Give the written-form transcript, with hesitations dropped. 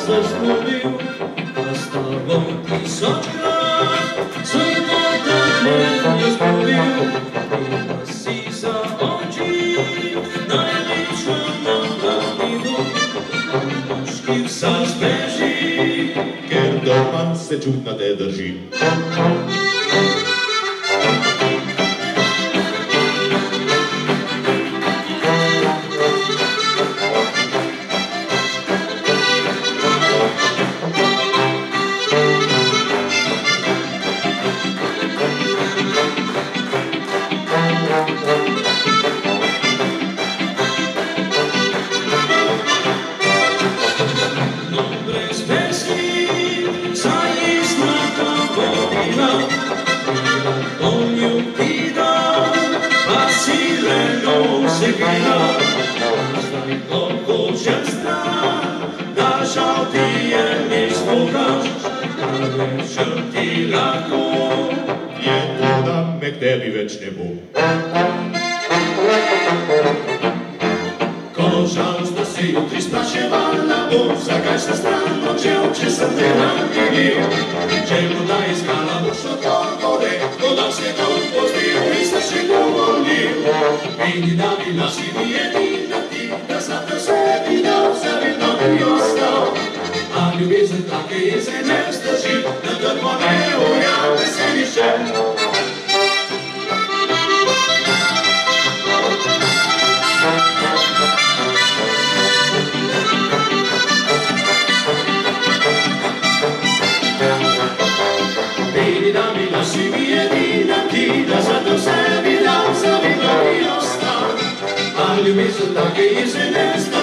Zazgubił, a z tobą tisąckrat nie zgubił. I si za oči najliča na nivu, muški sa zbeži, ker doma se čudna te drži. Tebi već ne bu. Ko žalostna si jutri spraševala bo, zakaj sta stran odšel, če sem te nagnil. Čemu da iskala boš od vode, dodal se to pozbil in sta še govoril. Vidi da bila si mi jedina ti, da sam te sebi dal, zavedno bi ostal. A ljubezen take je se ne zdrži, da drmo ne ujame se mi še. Si mi jedina ti, da zato sebi dal, zavidno bi ostal. A ljubezen take je se ne zna.